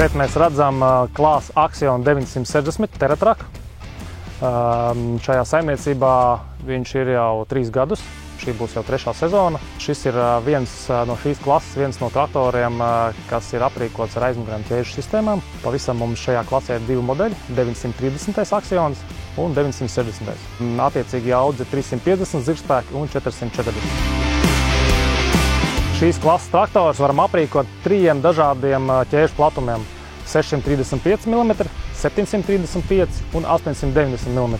Šeit mēs redzam klāsa Axion 960 teratraku. Šajā saimniecībā viņš ir jau 3 gadus. Šī būs jau 3. sezona. Šis ir viens no šīs klases, viens no traktoriem, kas ir aprīkots ar aizmugurēm ķēžu sistēmām. Pavisam mums šajā klasē ir 2 modeļi, 930. Axions un 960. Attiecīgi audze 350 zirgspēki un 440. Šīs klases traktors varam aprīkot 3 dažādiem ķēžu platumiem – 635 mm, 735 un 890 mm.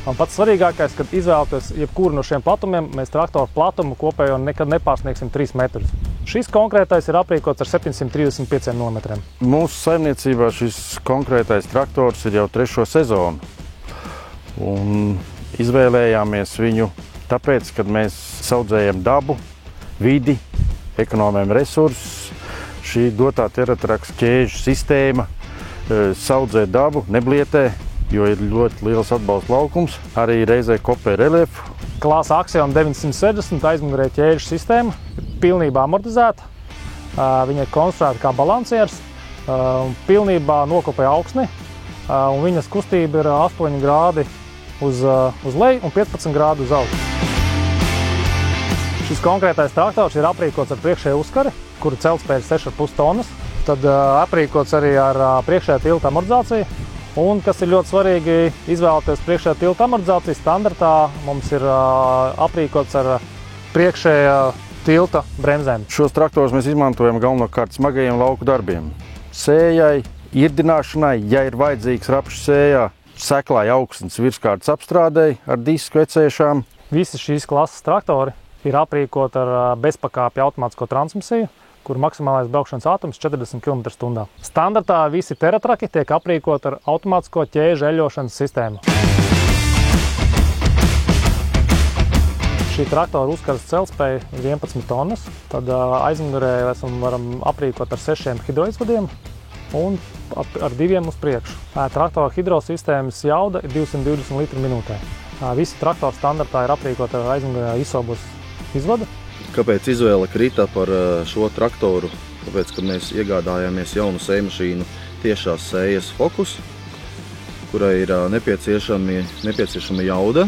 Un pats svarīgākais, kad izvēlaties jebkuru no šiem platumiem, mēs traktoru platumu kopējo nekad nepārsniegsim 3 metrus. Šis konkrētais ir aprīkots ar 735 mm. Mūsu saimniecībā šis konkrētais traktors ir jau 3. sezonu. Un izvēlējāmies viņu tāpēc, kad mēs saudzējam dabu, vidi, ekonomējam resursus. Šī dotā teratraks ķēžu sistēma saudzē dabu, neblietē, jo ir ļoti liels atbalsta laukums, arī reizē kopē reliefu. Klāsa Axion 960 aizmugurē ķēžu sistēma ir pilnībā amortizēta. Viņa ir konstruēta kā balansieris, pilnībā nokopē augsni, un viņas kustība ir 8 grādi uz leju un 15 grādi uz augšu. Šis konkrētais traktors ir aprīkots ar priekšēju uzkari, kuru celtspēja ir 6,5 tonnas. Tad aprīkots arī ar priekšējā tilta amortizāciju. Un, kas ir ļoti svarīgi, izvēloties priekšējā tilta amortizāciju, standartā mums ir aprīkots ar priekšējā tilta bremzēm. Šos traktorus mēs izmantojam galvenokārt smagajiem lauku darbiem. Sējai, irdināšanai, ja ir vajadzīgs rapšu sējā, seklai augstnes virskārtas apstrādei ar disku ecēšām. Visi šīs klases traktori ir aprīkoti ar bezpakāpju automātisko transmisiju, kur maksimālais braukšanas ātrums 40 km/h. Standartā visi teratraki tiek aprīkoti ar automātisko ķēžu eļļošanas sistēmu. Šī traktora uzkaras celtspēja ir 11 tonnas. Tad aizmugurē varam aprīkot ar 6 hidroizvadiem un ar 2 uz priekšu. Traktora hidrosistēmas jauda ir 220 litri minūtē. Visi traktori standartā ir aprīkoti ar aizmugurē isobus izvadu. Kāpēc izvēle krita par šo traktoru? Tāpēc, kad mēs iegādājāmies jaunu sējmašīnu tiešās sējas Focus, kurai ir nepieciešama jauda,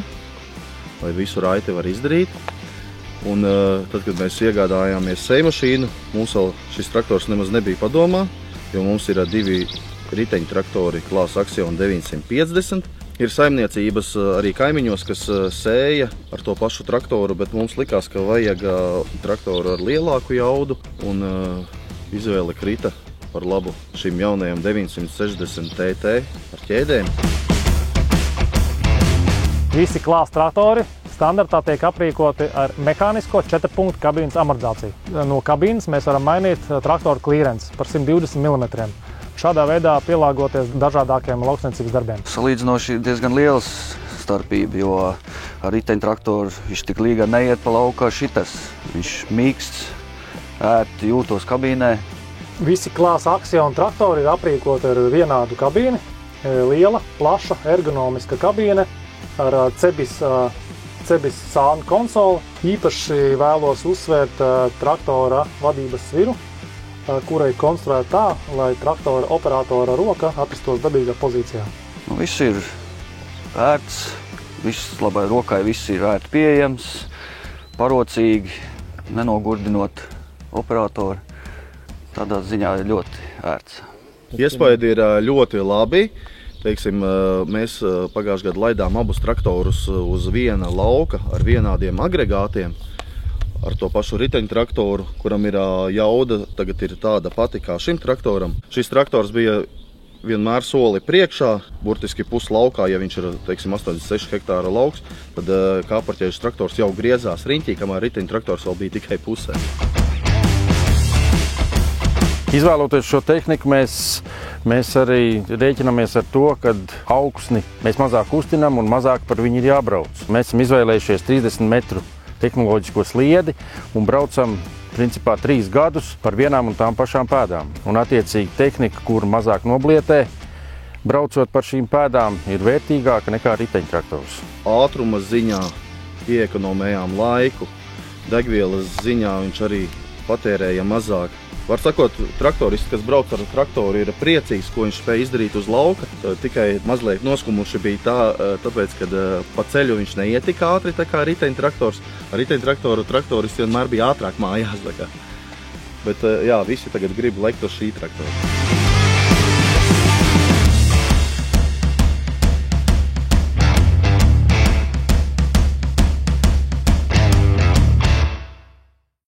lai visu raiti var izdarīt. Un tad, kad mēs iegādājāmies sējmašīnu, mums vēl šis traktors nemaz nebija padomā, jo mums ir 2 riteņu traktori klāsa Axion 950. Ir saimniecības arī kaimiņos, kas sēja ar to pašu traktoru, bet mums likās, ka vajag traktoru ar lielāku jaudu, un izvēle krita par labu šim jaunajam 960 TT ar ķēdēm. Visi klāsa traktori standartā tiek aprīkoti ar mehānisko 4-punktu kabīnes amortizāciju. No kabīnes mēs varam mainīt traktoru klīrenci par 120 mm. Šādā veidā pielāgoties dažādākiem lauksaimniecības darbiem. Salīdzinoši diezgan liels starpība, jo ar riteņtraktoru viņš tik līga neiet pa lauku kā šitas. Viņš mīksts, ērti jūtos kabīnē. Visi klāsa Axion traktori ir aprīkoti ar vienādu kabīni. Liela, plaša, ergonomiska kabīne ar cebis sānu konsoli. Īpaši vēlos uzsvērt traktora vadības sviru, kura ir konstruēta tā, lai traktora operatora roka atrastos dabīgā pozīcijā. Viss ir ērts, labai rokai viss ir ērti pieejams, parocīgi, nenogurdinot operatoru. Tādā ziņā ir ļoti ērts. Iespaidi ir ļoti labi. Teiksim, mēs pagājušajā gadā laidām abus traktorus uz viena lauka ar vienādiem agregātiem. Ar to pašu riteņu traktoru, kuram ir jauda, tagad ir tāda pati kā šim traktoram. Šis traktors bija vienmēr soli priekšā, burtiski puslaukā, ja viņš ir, teiksim, 86 hektāra lauks, tad kāparķēžu traktors jau griezās riņķī, kamēr riteņu traktors vēl bija tikai pusē. Izvēloties šo tehniku, mēs arī rēķinamies ar to, ka augsni mēs mazāk kustinām un mazāk par viņu ir jābrauc. Mēs esam izvēlējušies 30 metru tehnoloģisko sliedi un braucam principā 3 gadus par vienām un tām pašām pēdām. Un attiecīgi tehnika, kuru mazāk noblietē, braucot par šīm pēdām, ir vērtīgāka nekā riteņtraktors. Ātruma ziņā ieekonomējām laiku, degvielas ziņā viņš arī patērēja mazāk. Var sakot, traktorists, kas brauc ar traktoru, ir priecīgs, ko viņš spēja izdarīt uz lauka. Tikai mazliet noskumuši bija tāpēc, ka pa ceļu viņš neiet tik ātri tā kā riteņtraktors. Ar riteņtraktoru traktorists vienmēr bija ātrāk mājās. Bet jā, visi tagad grib lekt uz šī traktora.